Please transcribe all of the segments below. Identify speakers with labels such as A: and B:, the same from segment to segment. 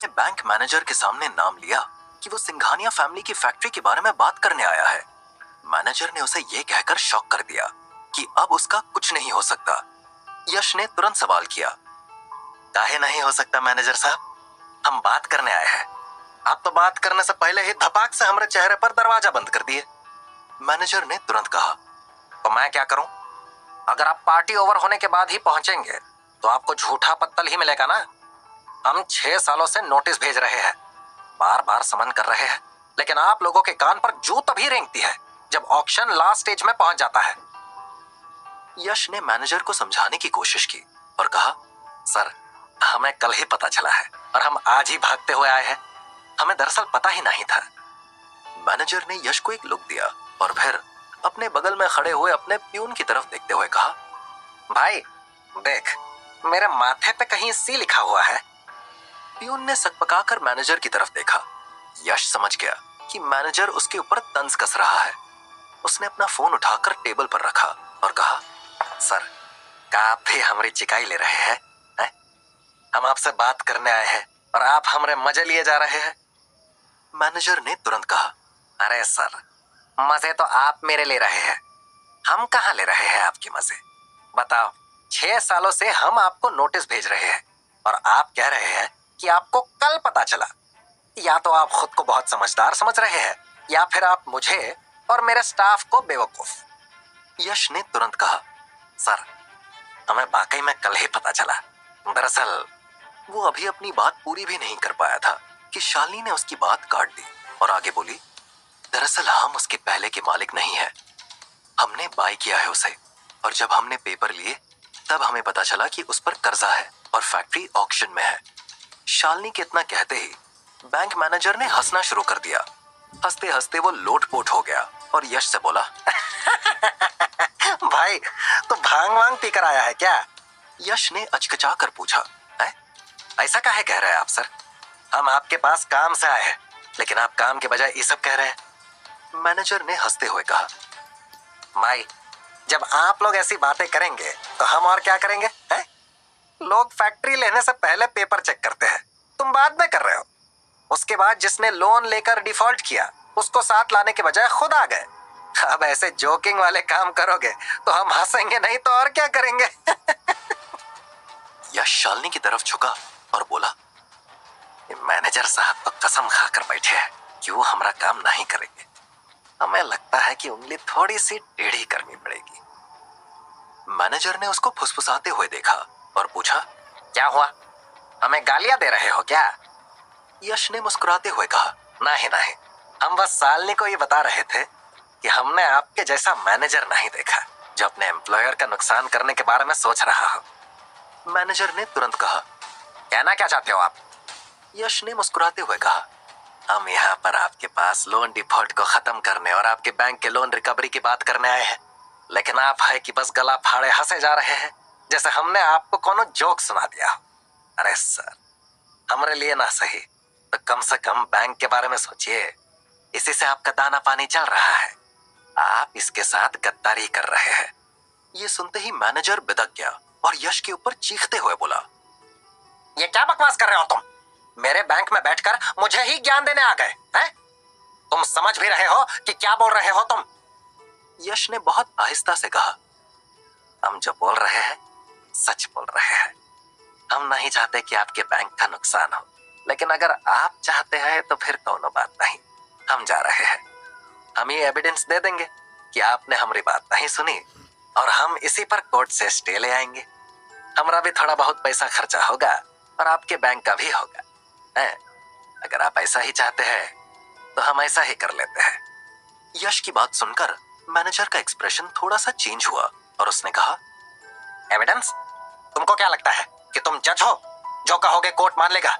A: ने bank manager के सामने नाम लिया कि वो सिंघानिया फैमिली की फैक्ट्री के बारे में बात करने आया है। मैनेजर ने उसे ये कहकर शॉक कर दिया कि अब उसका कुछ नहीं हो सकता। यश ने तुरंत सवाल किया, काहे नहीं हो सकता मैनेजर साहब, हम बात करने आए हैं। आप तो बात करने से पहले ही धपाक से हमारे चेहरे पर दरवाजा बंद कर दिए। मैनेजर ने तुरंत कहा, तो मैं क्या करूं? अगर आप पार्टी ओवर होने के बाद ही पहुंचेंगे तो आपको झूठा पत्तल ही मिलेगा ना। हम 6 सालों से नोटिस भेज रहे हैं, बार बार समन कर रहे हैं, लेकिन आप लोगों के कान पर जू तभी रेंगती है जब ऑक्शन लास्ट स्टेज में पहुंच जाता है। यश ने मैनेजर को समझाने की कोशिश की और कहा, सर हमें कल ही पता चला है और हम आज ही भागते हुए आए हैं, हमें दरअसल पता ही नहीं था। मैनेजर ने यश को एक लुक दिया और फिर अपने बगल में खड़े हुए अपने प्यून की तरफ देखते हुए कहा, भाई देख, मेरे माथे पे कहीं सी लिखा हुआ है। प्यून ने सकपकाकर मैनेजर की तरफ देखा। यश समझ गया कि मैनेजर उसके ऊपर तंज कस रहा है। उसने अपना फोन उठाकर टेबल पर रखा और कहा, सर क्या आप भी हमारी चिकाई ले रहे हैं? हम आपसे बात करने आए हैं और आप हमारे मजे लिए जा रहे हैं। मैनेजर ने तुरंत कहा, अरे सर, मजे तो आप मेरे ले रहे हैं, हम कहाँ ले रहे हैं आपके मजे? बताओ, 6 सालों से हम आपको नोटिस भेज रहे हैं और आप कह रहे हैं कि आपको कल पता चला। या तो आप खुद को बहुत समझदार समझ रहे हैं या फिर आप मुझे और मेरे स्टाफ को बेवकूफ। यश ने तुरंत कहा, सर हमें वाकई में कल ही पता चला। दरअसल वो अभी अपनी बात पूरी भी नहीं कर पाया था कि शालिनी ने उसकी बात काट दी और आगे बोली, दरअसल हम उसके पहले के मालिक नहीं है, हमने बाय किया है उसे, और जब हमने पेपर लिए तब हमें पता चला कि उस पर कर्जा है और फैक्ट्री ऑक्शन में है। शालिनी के इतना कहते ही बैंक मैनेजर ने हंसना शुरू कर दिया। हंसते हंसते वो लोटपोट हो गया और यश से बोला, भाई तो भांग वांग पीकर आया है क्या? यश ने अचकचा कर पूछा, है? ऐसा काहे कह रहे हैं आप सर? हम आपके पास काम से आए हैं, लेकिन आप काम के बजाय ये सब कह रहे हैं। मैनेजर ने हंसते हुए कहा, भाई जब आप लोग ऐसी बातें करेंगे तो हम और क्या करेंगे? है? लोग फैक्ट्री लेने से पहले पेपर चेक करते हैं, तुम बाद में कर रहे हो। उसके बाद जिसने लोन लेकर डिफॉल्ट किया उसको साथ लाने के बजाय खुद आ गए। अब ऐसे जोकिंग वाले काम करोगे तो हम हंसेंगे नहीं तो और क्या करेंगे? यश शालिनी की तरफ झुका और बोला, मैनेजर साहब तो कसम खाकर बैठे हैं कि वो हमारा काम नहीं करेंगे। हमें लगता है कि उंगली थोड़ी सी टेढ़ी करनी पड़ेगी। मैनेजर ने उसको फुसफुसाते हुए देखा और पूछा, क्या हुआ, हमें गालियां दे रहे हो क्या? यश ने मुस्कुराते हुए कहा, नहीं नहीं, हम बस शालिनी को ये बता रहे थे कि हमने आपके जैसा मैनेजर नहीं देखा जो अपने एम्प्लॉयर का नुकसान करने के बारे में सोच रहा हो। मैनेजर ने तुरंत कहा, कहना क्या चाहते हो आप? यश ने मुस्कुराते हुए कहा, हम यहाँ पर आपके पास लोन डिफॉल्ट को खत्म करने और आपके बैंक के लोन रिकवरी की बात करने आए हैं, लेकिन आप है कि बस गला फाड़े हंसे जा रहे हैं जैसे हमने आपको कोनो जोक सुना दिया। अरे सर, हमारे लिए ना सही तो कम से कम बैंक के बारे में सोचिए, इसी से आपका दाना पानी चल रहा है, आप इसके साथ गद्दारी कर रहे हैं। ये सुनते ही मैनेजर बिदक गया और यश के ऊपर चीखते हुए बोला, ये क्या बकवास कर रहे हो तुम? मेरे बैंक में बैठकर मुझे ही ज्ञान देने आ गए हैं? तुम समझ भी रहे हो कि क्या बोल रहे हो तुम? यश ने बहुत आहिस्ता से कहा, हम जो बोल रहे हैं सच बोल रहे हैं। हम नहीं चाहते कि आपके बैंक का नुकसान हो, लेकिन अगर आप चाहते हैं तो फिर कोनो बात नहीं, हम जा रहे हैं। हम ये एविडेंस दे देंगे कि आपने हमारी बात नहीं सुनी और हम इसी पर कोर्ट से स्टे ले आएंगे। हमारा भी थोड़ा बहुत पैसा खर्चा होगा और आपके बैंक का भी होगा। अगर आप ऐसा ही चाहते हैं तो हम ऐसा ही कर लेते हैं। यश की बात सुनकर मैनेजर का एक्सप्रेशन थोड़ा सा चेंज हुआ और उसने कहा, एविडेंस? तुमको क्या लगता है कि तुम जज हो? जो कहोगे कोर्ट मान लेगा।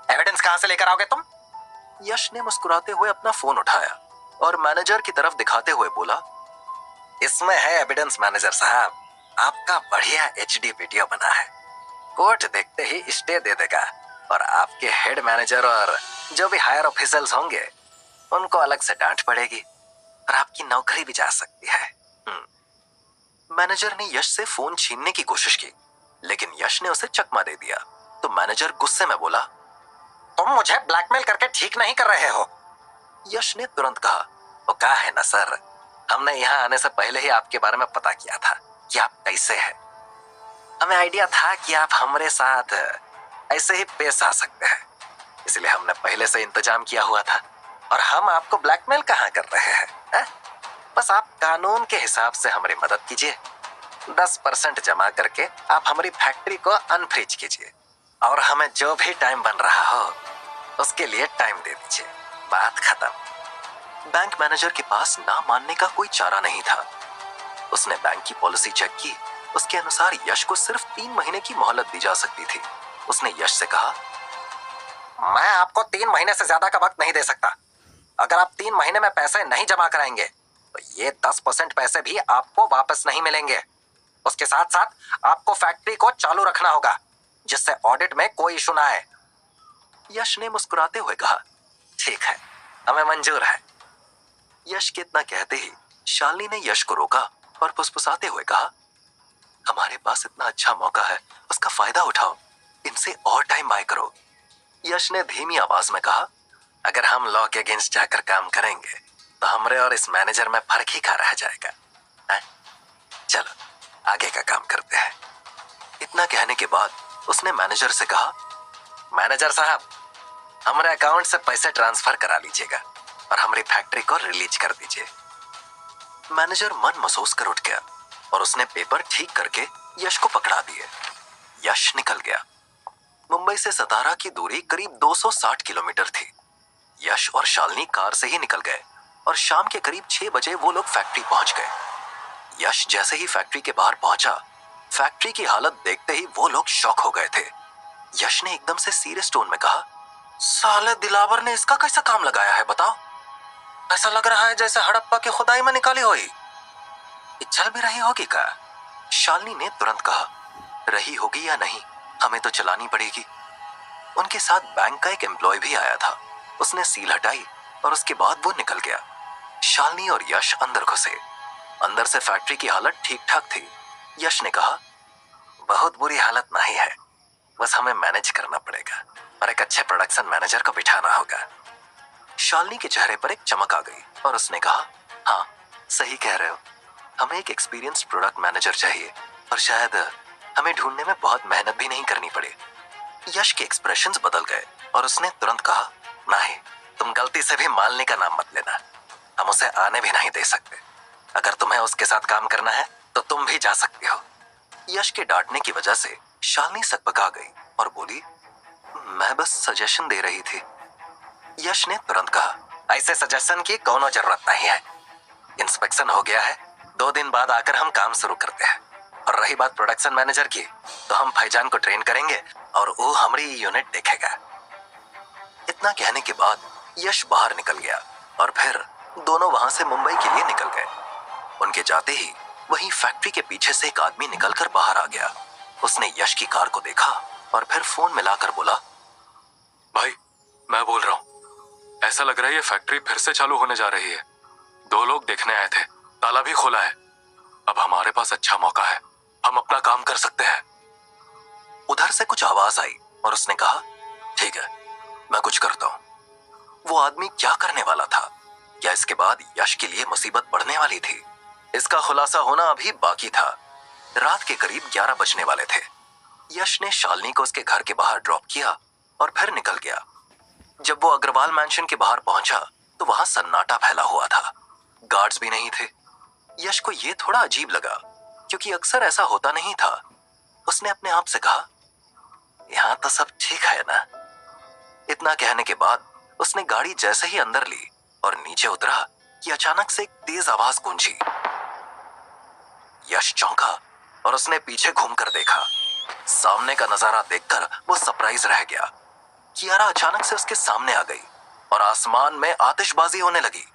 A: एविडेंस कहां से लेकर आओगे तुम? यश ने मुस्कुराते हुए अपना फोन उठाया और मैनेजर की तरफ दिखाते हुए बोला, इसमें है एविडेंस मैनेजर साहब, आपका बढ़िया एचडी वीडियो बना है। कोर्ट देखते ही स्टे दे देगा और आपके हेड मैनेजर और जो भी हायर ऑफिसर्स होंगे उनको अलग से डांट पड़ेगी और आपकी नौकरी भी जा सकती है। मैनेजर ने यश से फोन छीनने की कोशिश की, लेकिन यश ने उसे चकमा दे दिया। तो मैनेजर गुस्से में बोला, तुम मुझे ब्लैकमेल करके ठीक नहीं कर रहे हो। यश ने तुरंत कहा, वो कहा है ना सर, हमने यहाँ आने से पहले ही आपके बारे में पता किया था कि आप कैसे हैं। हमें आइडिया था कि आप हमारे साथ ऐसे ही पेश आ सकते हैं, इसलिए हमने पहले से इंतजाम किया हुआ था। और हम आपको ब्लैकमेल कहाँ कर रहे हैं, है? बस आप कानून के हिसाब से हमारी मदद कीजिए। 10% जमा करके आप हमारी फैक्ट्री को अनफ्रीज कीजिए और हमें जो भी टाइम बन रहा हो उसके लिए टाइम दे दीजिए। बात खत्म। बैंक मैनेजर के पास ना मानने का कोई चारा नहीं था। उसने बैंक की पॉलिसी चेक की। उसके अनुसार यश को सिर्फ 3 महीने की मोहलत दी जा सकती थी। उसने यश से कहा, मैं आपको 3 महीने से ज्यादा का वक्त नहीं दे सकता। अगर आप 3 महीने में पैसे नहीं जमा कराएंगे तो ये 10% पैसे भी आपको वापस नहीं मिलेंगे। उसके साथ साथ आपको फैक्ट्री को चालू रखना होगा जिससे ऑडिट में कोई इशू ना आए। यश ने मुस्कुराते हुए कहा, ठीक है, हमें मंजूर है। यश के इतना कहते ही शालिनी ने यश को रोका और फुसफुसाते हुए कहा, हमारे पास इतना अच्छा मौका है, उसका फायदा उठाओ, इनसे और टाइम बाय करो। यश ने धीमी आवाज में कहा, अगर हम लॉ के अगेंस्ट जाकर काम करेंगे तो हमरे और इस मैनेजर में फर्क ही क्या रह जाएगा, है? चलो आगे का काम करते हैं। इतना कहने के बाद उसने मैनेजर से कहा, मैनेजर साहब, हमारे अकाउंट से पैसे ट्रांसफर करा लीजिएगा और हमारी फैक्ट्री को रिलीज कर दीजिए। मैनेजर मन महसूस कर उठ गया और उसने पेपर ठीक करके यश को पकड़ा दिए। यश निकल गया। मुंबई से सतारा की दूरी करीब 260 किलोमीटर थी। यश और शालिनी कार से ही निकल गए और शाम के करीब 6 बजे वो लोग फैक्ट्री पहुंच गए। यश जैसे ही फैक्ट्री के बाहर पहुंचा, फैक्ट्री की हालत देखते ही वो लोग शॉक हो गए थे। यश ने एकदम से सीरियस टोन में कहा, साले दिलावर ने इसका कैसा काम लगाया है बताओ? ऐसा लग रहा है जैसे हड़प्पा की खुदाई में निकाली हुई। चल भी रही होगी क्या? शालिनी ने तुरंत कहा, रही होगी या नहीं, हमें तो चलानी पड़ेगी। उनके साथ बैंक का एक एम्प्लॉय भी आया था। उसने सील हटाई और उसके बाद वो निकल गया। शालिनी और यश अंदर घुसे। अंदर से फैक्ट्री की हालत ठीक ठाक थी। यश ने कहा, बहुत बुरी हालत नहीं है, बस हमें मैनेज करना पड़ेगा और एक अच्छे प्रोडक्शन मैनेजर को बिठाना होगा। शालिनी के चेहरे पर एक चमक आ गई और उसने कहा, हाँ सही कह रहे हो, हमें एक एक्सपीरियंस्ड प्रोडक्ट मैनेजर चाहिए और शायद हमें ढूंढने में बहुत मेहनत भी नहीं करनी पड़े। यश के एक्सप्रेशंस बदल गए और उसने तुरंत कहा, नहीं, तुम गलती से भी मालिनी का नाम मत लेना, हम उसे आने भी नहीं दे सकते। अगर तुम्हें उसके साथ काम करना है तो तुम भी जा सकती हो। यश के डांटने की वजह से शालिनी सकपका गई और बोली, मैं बस सजेशन दे रही थी। यश ने तुरंत कहा, ऐसे सजेशन की कोनो जरूरत नहीं है। इंस्पेक्शन हो गया है, 2 दिन बाद आकर हम काम शुरू करते हैं। और रही बात प्रोडक्शन मैनेजर की, तो हम फैजान को ट्रेन करेंगे और वो हमारी यूनिट देखेगा। इतना कहने के बाद यश बाहर निकल गया और फिर दोनों वहां से मुंबई के लिए निकल गए। उनके जाते ही वहीं फैक्ट्री के पीछे से एक आदमी निकलकर बाहर आ गया। उसने यश की कार को देखा और फिर फोन मिलाकर बोला,
B: भाई मैं बोल रहा हूँ, ऐसा लग रहा है ये फैक्ट्री फिर से चालू होने जा रही है। 2 लोग देखने आए थे, ताला भी खोला है। अब हमारे पास अच्छा मौका है, हम अपना काम कर सकते हैं।
A: उधर से कुछ आवाज आई और उसने कहा, ठीक है, मैं कुछ करता हूं। वो आदमी क्या करने वाला था? क्या इसके बाद यश के लिए मुसीबत बढ़ने वाली थी? इसका खुलासा होना अभी बाकी था। रात के करीब 11 बजने वाले थे। यश ने शालिनी को उसके घर के बाहर ड्रॉप किया और फिर निकल गया। जब वो अग्रवाल मैंशन के बाहर पहुंचा तो वहां सन्नाटा फैला हुआ था। गार्ड्स भी नहीं थे। यश को ये थोड़ा अजीब लगा क्योंकि अक्सर ऐसा होता नहीं था। उसने अपने आप से कहा, यहां तो सब ठीक है ना? इतना कहने के बाद उसने गाड़ी जैसे ही अंदर ली और नीचे उतरा कि अचानक से एक तेज आवाज गूंजी। यश चौंका और उसने पीछे घूमकर देखा। सामने का नजारा देखकर वो सरप्राइज रह गया। कियारा अचानक से उसके सामने आ गई और आसमान में आतिशबाजी होने लगी।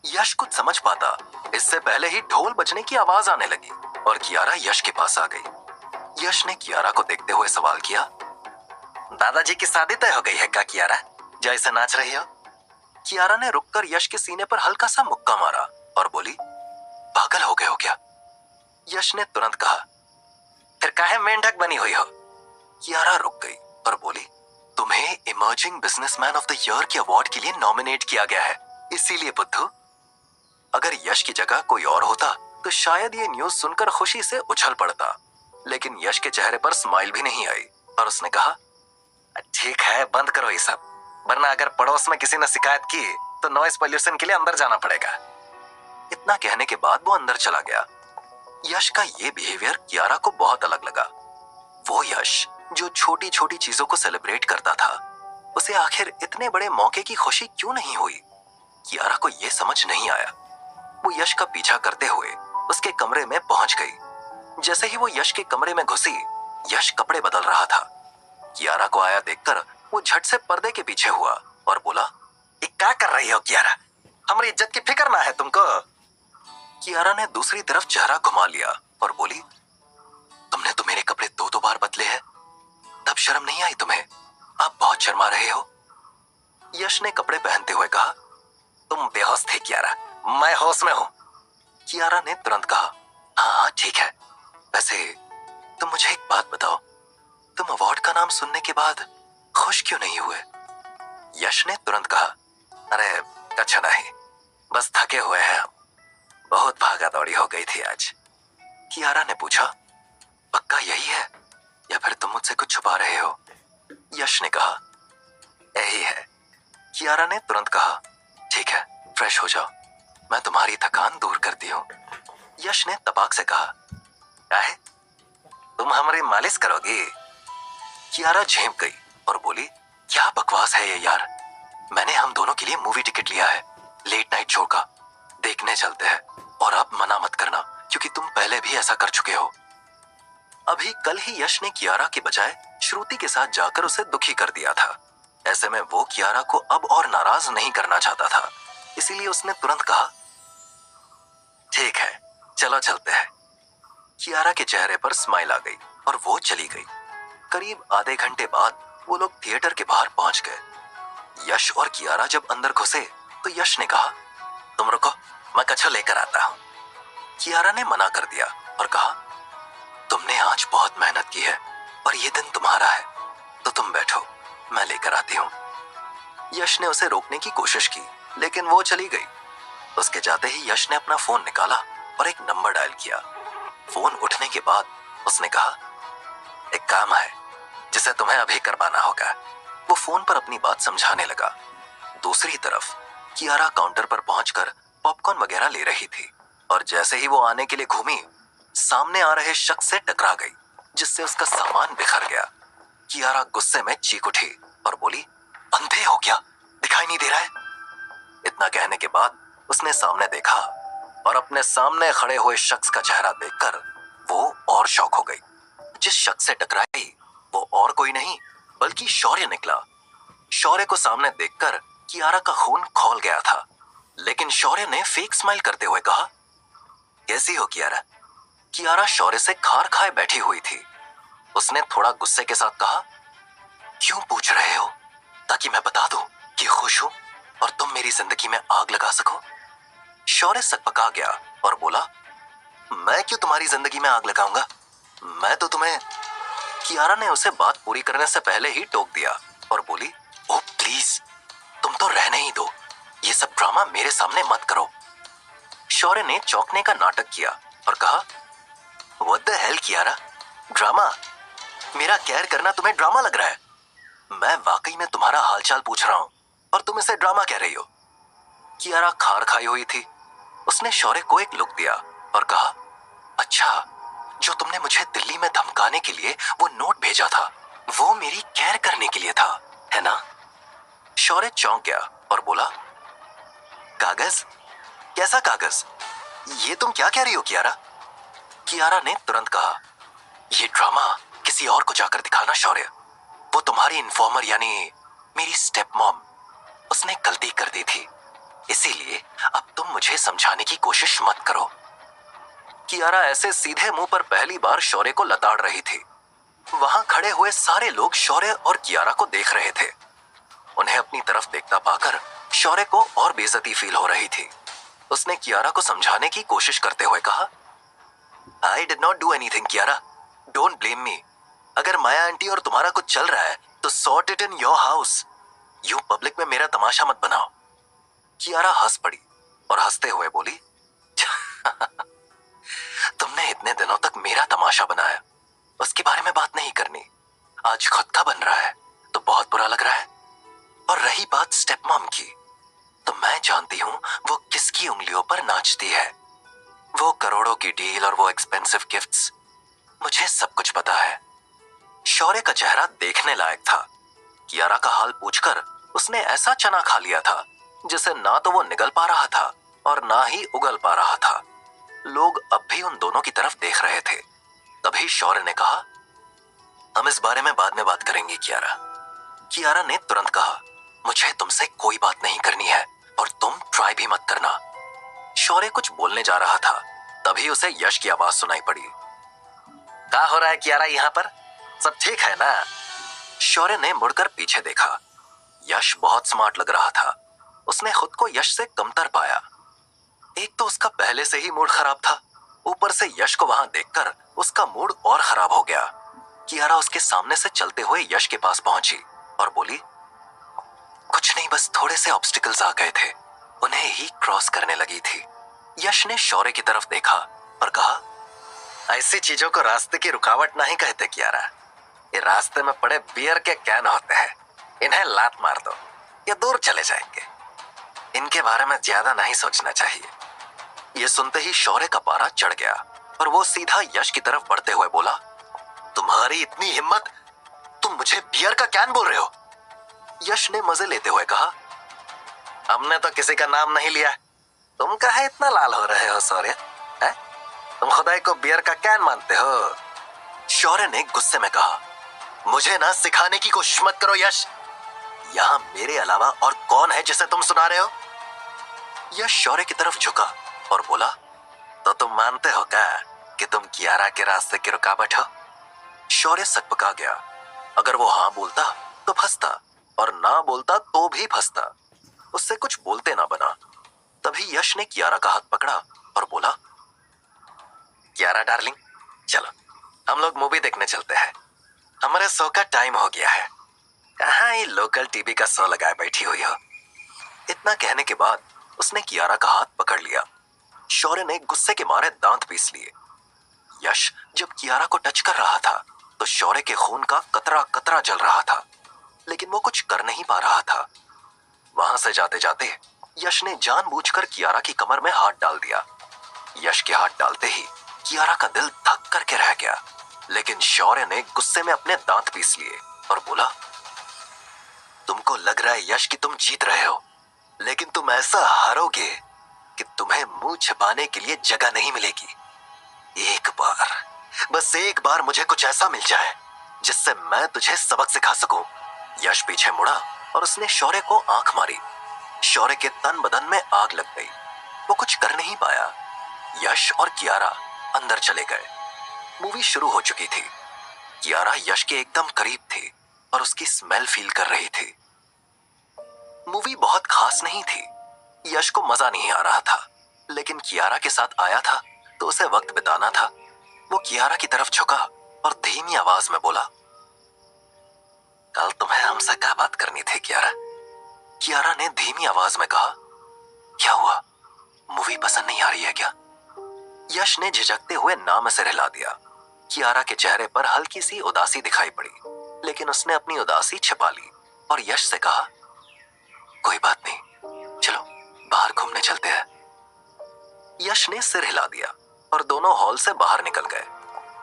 A: यश कुछ समझ पाता इससे पहले ही ढोल बजने की आवाज आने लगी और कियारा यश के पास आ गई। यश ने कियारा को देखते हुए सवाल किया, दादाजी की शादी तय हो गई है क्या कियारा, जो ऐसे नाच रही हो? कियारा ने रुककर यश के सीने पर हल्का सा मुक्का मारा और बोली, पागल हो गए हो क्या? यश ने तुरंत कहा, फिर काहे मेंढक बनी हुई हो? कियारा रुक गई और बोली, तुम्हें emerging businessman of the year के अवार्ड के लिए नॉमिनेट किया गया है। इसीलिए बुद्धू, अगर यश की जगह कोई और होता तो शायद ये न्यूज सुनकर खुशी से उछल पड़ता, लेकिन यश के चेहरे पर स्माइल भी नहीं आई और उसने कहा, ठीक है, बंद करो ये सब, वरना अगर पड़ोस में किसी ने शिकायत की तो नॉइस पोल्यूशन के लिए अंदर जाना पड़ेगा। इतना कहने के बाद वो अंदर चला गया। यश का ये बिहेवियर कियारा को बहुत अलग लगा। वो यश जो छोटी छोटी चीजों को सेलिब्रेट करता था, उसे आखिर इतने बड़े मौके की खुशी क्यों नहीं हुई? कियारा को यह समझ नहीं आया। वो यश का पीछा करते हुए उसके कमरे में पहुंच गई। जैसे ही वो यश के कमरे में घुसी, यश कपड़े बदल रहा था। कियारा को आया देखकर वो झट से पर्दे के पीछे हुआ और बोला, ये क्या कर रही हो कियारा? हमारी इज्जत की फिक्र ना है तुमको? कियारा ने दूसरी तरफ चेहरा घुमा लिया और बोली, तुमने तो मेरे कपड़े दो बार बदले हैं, तब शर्म नहीं आई तुम्हें? आप बहुत शर्मा रहे हो। यश ने कपड़े पहनते हुए कहा, तुम बेहोश थे कियारा, मैं होश में हूं। कियारा ने तुरंत कहा, हाँ ठीक है, वैसे तुम मुझे एक बात बताओ, तुम अवार्ड का नाम सुनने के बाद खुश क्यों नहीं हुए? यश ने तुरंत कहा, अरे अच्छा नहीं, बस थके हुए हैं हम, बहुत भागा दौड़ी हो गई थी आज। कियारा ने पूछा, पक्का यही है या फिर तुम मुझसे कुछ छुपा रहे हो? यश ने कहा, यही है। कियारा ने तुरंत कहा, ठीक है, फ्रेश हो जाओ, मैं तुम्हारी थकान दूर करती हूँ। यश ने तपाक से कहा, काहे? तुम हमारी मालिश करोगी? कियारा झेंप गई और बोली, क्या बकवास है ये यार, मैंने हम दोनों के लिए मूवी टिकट लिया है, लेट नाइट शो का, देखने चलते हैं, और अब मना मत करना क्योंकि तुम पहले भी ऐसा कर चुके हो। अभी कल ही यश ने कियारा के बजाय श्रुति के साथ जाकर उसे दुखी कर दिया था। ऐसे में वो कियारा को अब और नाराज नहीं करना चाहता था, इसीलिए उसने तुरंत कहा, ठीक है, चलो चलते हैं। कियारा के चेहरे पर स्माइल आ गई और वो चली गई। करीब आधे घंटे बाद वो लोग थिएटर के बाहर पहुंच गए। यश और कियारा जब अंदर घुसे तो यश ने कहा, तुम रुको, मैं कच्छा लेकर आता हूं। कियारा ने मना कर दिया और कहा, तुमने आज बहुत मेहनत की है और ये दिन तुम्हारा है, तो तुम बैठो, मैं लेकर आती हूँ। यश ने उसे रोकने की कोशिश की, लेकिन वो चली गई। उसके जाते ही यश ने अपना फोन निकाला और एक नंबर डायल किया। फोन उठने के बाद उसने कहा, एक काम है जिसे तुम्हें अभी करवाना होगा। वो फोन पर अपनी बात समझाने लगा। दूसरी तरफ कियारा काउंटर पर पहुंचकर पॉपकॉर्न वगैरह ले रही थी और जैसे ही वो आने के लिए घूमी, सामने आ रहे शख्स से टकरा गई, जिससे उसका सामान बिखर गया। कियारा गुस्से में चीख उठी और बोली, अंधे हो क्या, दिखाई नहीं दे रहा है? इतना कहने के बाद उसने सामने देखा और अपने सामने खड़े हुए शख्स का चेहरा देखकर वो और शॉक हो गई। जिस शख्स से टकराई वो और कोई नहीं बल्कि शौर्य निकला। शौर्य को सामने देखकर कियारा का खून खौल गया था, लेकिन शौर्य ने फेक स्माइल करते हुए कहा, कैसी हो कियारा? कियारा शौर्य से खार खाए बैठी हुई थी। उसने थोड़ा गुस्से के साथ कहा, क्यों पूछ रहे हो? ताकि मैं बता दूं कि खुश हूं और तुम मेरी जिंदगी में आग लगा सको। शौर्य सकपका गया और बोला, मैं क्यों तुम्हारी जिंदगी में आग लगाऊंगा? मैं तो तुम्हें। कियारा ने उसे बात पूरी करने से पहले ही टोक दिया और बोली, ओह प्लीज, तुम तो रहने ही दो, ये सब ड्रामा मेरे सामने मत करो। शौर्य ने चौंकने का नाटक किया और कहा, what the hell Kiara, drama? मेरा केयर करना तुम्हें ड्रामा लग रहा है? मैं वाकई में तुम्हारा हालचाल पूछ रहा हूं और तुम इसे ड्रामा कह रही हो। कियारा खार खाई हुई थी। उसने शौर्य को एक लुक दिया और कहा, अच्छा, जो तुमने मुझे दिल्ली में धमकाने के लिए वो नोट भेजा था, वो मेरी केयर करने के लिए था, है ना? शौर्य चौंक गया और बोला, कागज? कैसा कागज? ये तुम क्या कह रही हो कियारा? कियारा ने तुरंत कहा, ये ड्रामा किसी और को जाकर दिखाना शौर्य, वो तुम्हारी इन्फॉर्मर यानी मेरी स्टेप मॉम, उसने गलती कर दी थी, इसीलिए अब तुम मुझे समझाने की कोशिश मत करो। कियारा ऐसे सीधे मुंह पर पहली बार शौर्य को लताड़ रही थी। वहां खड़े हुए सारे लोग शौर्य और कियारा को देख रहे थे। उन्हें अपनी तरफ देखता पाकर शौर्य को और बेइज्जती फील हो रही थी। उसने कियारा को समझाने की कोशिश करते हुए कहा, I did not do anything Kiara, don't blame me. अगर माया आंटी और तुम्हारा कुछ चल रहा है तो sort it in your house. यूं पब्लिक में मेरा तमाशा मत बनाओ। कियारा हंस पड़ी और हंसते हुए बोली, तुमने इतने दिनों तक मेरा तमाशा बनाया, उसके बारे में बात नहीं करनी। आज खुद का बन रहा है तो बहुत बुरा लग रहा है। और रही बात स्टेप मॉम की, तो मैं जानती हूं वो किसकी उंगलियों पर नाचती है। वो करोड़ों की डील और वो एक्सपेंसिव गिफ्ट्स, मुझे सब कुछ पता है। शौर्य का चेहरा देखने लायक था। कियारा का हाल पूछकर उसने ऐसा चना खा लिया था जिसे ना तो वो निगल पा रहा था और ना ही उगल पा रहा था। लोग अब भी उन दोनों की तरफ देख रहे थे। तभी शौर्य ने कहा, हम इस बारे में बाद में बात करेंगे कियारा। कियारा ने तुरंत कहा, मुझे तुमसे कोई बात नहीं करनी है और तुम ट्राई भी मत करना। शौर्य कुछ बोलने जा रहा था, तभी उसे यश की आवाज सुनाई पड़ी। क्या हो रहा है कियारा, यहाँ पर सब ठीक है ना? शौर्य ने मुड़कर पीछे देखा। यश बहुत स्मार्ट लग रहा था। उसने खुद को यश से कमतर पाया। एक तो उसका पहले से ही मूड खराब था, ऊपर से यश को वहां देखकर उसका मूड और खराब हो गया। कियारा उसके सामने से चलते हुए यश के पास पहुंची और बोली, कुछ नहीं, बस थोड़े से ऑब्स्टिकल्स आ गए थे, उन्हें ही क्रॉस करने लगी थी। यश ने शौर्य की तरफ देखा और कहा, ऐसी चीजों को रास्ते की रुकावट नहीं कहते कियारा। ये रास्ते में पड़े बियर के कैन होते हैं, इन्हें लात मार दो, ये दूर चले जाएंगे। इनके बारे में ज्यादा नहीं सोचना चाहिए। ये सुनते ही शौर्य का पारा चढ़ गया और वो सीधा यश की तरफ बढ़ते हुए बोला, तुम्हारी इतनी हिम्मत, तुम मुझे बियर का कैन बोल रहे हो? यश ने मजे लेते हुए कहा, हमने तो किसी का नाम नहीं लिया, तुम काहे इतना लाल हो रहे हो शौर्य? तुम खुदाई को बियर का कैन मानते हो? शौर्य ने गुस्से में कहा, मुझे ना सिखाने की कोशिश मत करो यश। यहां मेरे अलावा और कौन है जिसे तुम सुना रहे हो? यश शौर्य की तरफ झुका और बोला, तो तुम मानते हो क्या कि तुम कियारा के रास्ते की रुकावट हो? शौर्य सकपका गया। अगर वो हाँ बोलता तो फंसता और ना बोलता तो भी फंसता। उससे कुछ बोलते ना बना। तभी यश ने कियारा का हाथ पकड़ा और बोला, कियारा डार्लिंग, चलो हम लोग मूवी देखने चलते हैं। हमारे शो का टाइम हो गया है। कहाँ ये लोकल टीवी का शो लगाए बैठी हुई हो? इतना कहने के बाद उसने कियारा का हाथ पकड़ लिया। शौर्य ने गुस्से के मारे दांत पीस लिए। यश जब कियारा को टच कर रहा था तो शौर्य के खून का कतरा कतरा जल रहा था, लेकिन वो कुछ कर नहीं पा रहा था। वहां से जाते जाते यश ने जानबूझकर कियारा की कमर में हाथ डाल दिया। यश के हाथ डालते ही कियारा का दिल धक करके रह गया, लेकिन शौर्य ने गुस्से में अपने दांत पीस लिए और बोला, तुमको लग रहा है यश कि तुम जीत रहे हो, लेकिन तुम ऐसा हारोगे कि तुम्हें मुंह छिपाने के लिए जगह नहीं मिलेगी। एक बार, बस एक बार मुझे कुछ ऐसा मिल जाए जिससे मैं तुझे सबक सिखा सकूं। यश पीछे मुड़ा और उसने शौर्य को आंख मारी। शौर्य के तन बदन में आग लग गई। वो कुछ कर नहीं पाया। यश और कियारा अंदर चले गए। मूवी शुरू हो चुकी थी। कियारा यश के एकदम करीब थी और उसकी स्मेल फील कर रही थी। मूवी बहुत खास नहीं थी। यश को मजा नहीं आ रहा था, लेकिन कियारा के साथ आया था तो उसे वक्त बिताना था। वो कियारा की तरफ झुका और धीमी आवाज में बोला, कल तुम्हें हमसे क्या बात करनी थी कियारा? कियारा ने धीमी आवाज में कहा, क्या हुआ, मूवी पसंद नहीं आ रही है क्या? यश ने झिझकते हुए नाम से हिला दिया। कियारा के चेहरे पर हल्की सी उदासी दिखाई पड़ी, लेकिन उसने अपनी उदासी छिपा ली और यश से कहा, कोई बात नहीं, चलो बाहर घूमने चलते हैं। यश ने सिर हिला दिया और दोनों हॉल से बाहर निकल गए।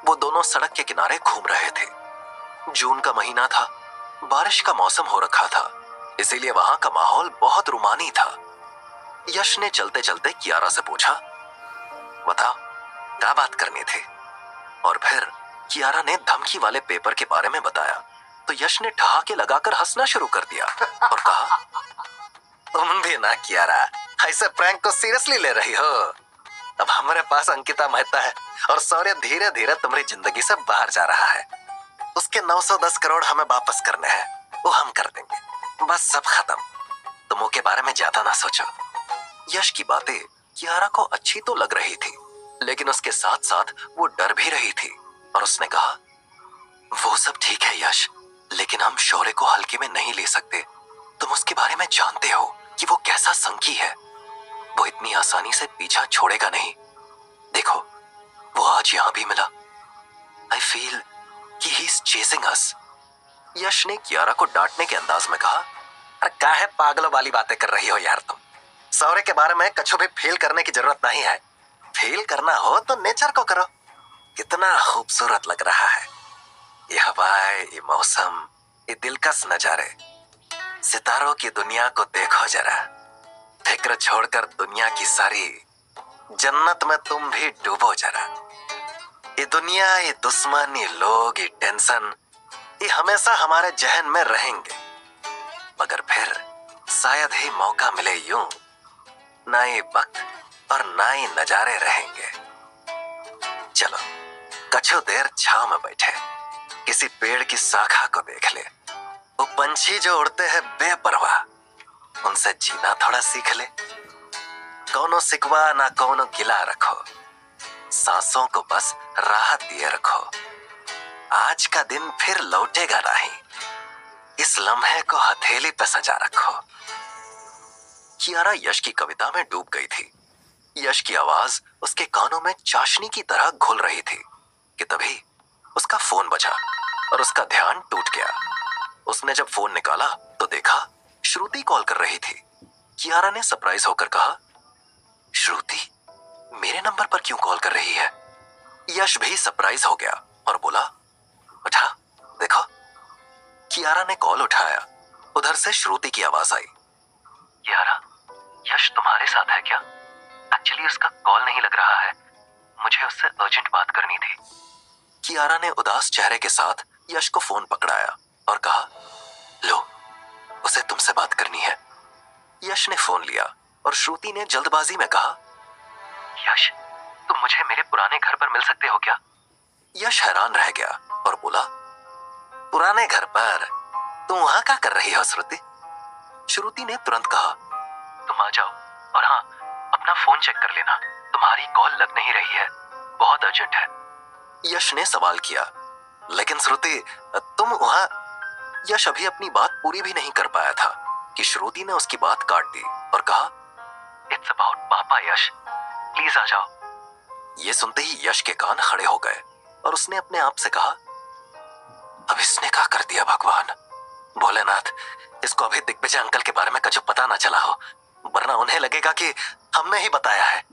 A: वो दोनों सड़क के किनारे घूम रहे थे। जून का महीना था, बारिश का मौसम हो रखा था, इसीलिए वहां का माहौल बहुत रुमानी था। यश ने चलते चलते कियारा से पूछा, बताओ क्या बात करनी थी? और फिर कियारा ने धमकी वाले पेपर के बारे में बताया तो यश ने ठहाके लगाकर हंसना शुरू कर दिया और कहा, तुम भी ना कियारा ऐसे प्रैंक को सीरियसली ले रही हो। अब हमारे पास अंकिता मेहता है और शौर्य धीरे धीरे तुम्हारी जिंदगी से बाहर जा रहा है। उसके 910 करोड़ हमें वापस करने हैं, वो हम कर देंगे, बस सब खत्म। तुम के बारे में ज्यादा ना सोचो। यश की बातें कियारा को अच्छी तो लग रही थी, लेकिन उसके साथ साथ वो डर भी रही थी और उसने कहा, वो सब ठीक है यश, लेकिन हम शौर्य को हल्के में नहीं ले सकते। तुम उसके बारे में जानते हो कि वो कैसा संकी है। वो इतनी आसानी से पीछा छोड़ेगा नहीं। देखो, वो आज यहां भी मिला। आई फील कि ही इज चेसिंग अस। यश ने कियारा को डांटने के अंदाज में कहा, अरे काहे पागलों वाली बातें कर रही हो यार तुम। सौर्य के बारे में कछु भी फील करने की जरूरत नहीं है। फील करना हो तो नेचर को करो। कितना खूबसूरत लग रहा है ये हवाएं, ये मौसम, ये दिलकश नजारे। सितारों की दुनिया को देखो जरा। फिक्र छोड़कर दुनिया की सारी जन्नत में तुम भी डूबो जरा। ये दुनिया, ये दुश्मन, ये लोग, ये टेंशन, ये हमेशा हमारे जहन में रहेंगे, मगर फिर शायद ही मौका मिले यूं। ना ये वक्त और ना ये नजारे रहेंगे। चलो कछु देर छांव में बैठे, किसी पेड़ की शाखा को देख ले। वो पंछी जो उड़ते हैं बेपरवाह, उनसे जीना थोड़ा सीख ले। कौनो सिकवा ना कौनो गिला रखो, सांसों को बस राहत दिए रखो। आज का दिन फिर लौटेगा नहीं, इस लम्हे को हथेली पे सजा रखो। कियारा यश की कविता में डूब गई थी। यश की आवाज उसके कानों में चाशनी की तरह घुल रही थी कि तभी उसका फोन बजा और उसका ध्यान टूट गया। उसने जब फोन निकाला तो देखा श्रुति कॉल कर रही थी। कियारा ने सरप्राइज होकर कहा, श्रुति मेरे नंबर पर क्यों कॉल कर रही है? यश भी सरप्राइज हो गया और बोला, उठा देखो। कियारा ने कॉल उठाया। उधर से श्रुति की आवाज आई, कियारा यश तुम्हारे साथ है क्या? एक्चुअली उसका कॉल नहीं लग रहा है, मुझे उससे अर्जेंट बात करनी थी। कियारा ने उदास चेहरे के साथ यश को फोन पकड़ाया और कहा, लो उसे तुमसे बात करनी है। यश ने फोन लिया और श्रुति ने जल्दबाजी में कहा, यश तुम मुझे मेरे पुराने घर पर मिल सकते हो क्या? यश हैरान रह गया और बोला, पुराने घर पर? तुम वहां क्या कर रही हो श्रुति? श्रुति ने तुरंत कहा, तुम आ जाओ और हाँ अपना फोन चेक कर लेना, तुम्हारी कॉल लग नहीं रही है, बहुत अर्जेंट है। यश ने सवाल किया, लेकिन श्रुति तुम वहां। यश अभी अपनी बात पूरी भी नहीं कर पाया था कि श्रुति ने उसकी बात काट दी और कहा, इट्स अबाउट पापा यश, प्लीज आ जाओ। ये सुनते ही यश के कान खड़े हो गए और उसने अपने आप से कहा, अब इसने क्या कर दिया भगवान? भोलेनाथ, इसको अभी दिग्विजय अंकल के बारे में कुछ पता ना चला हो, वरना उन्हें लगेगा कि हमने ही बताया है।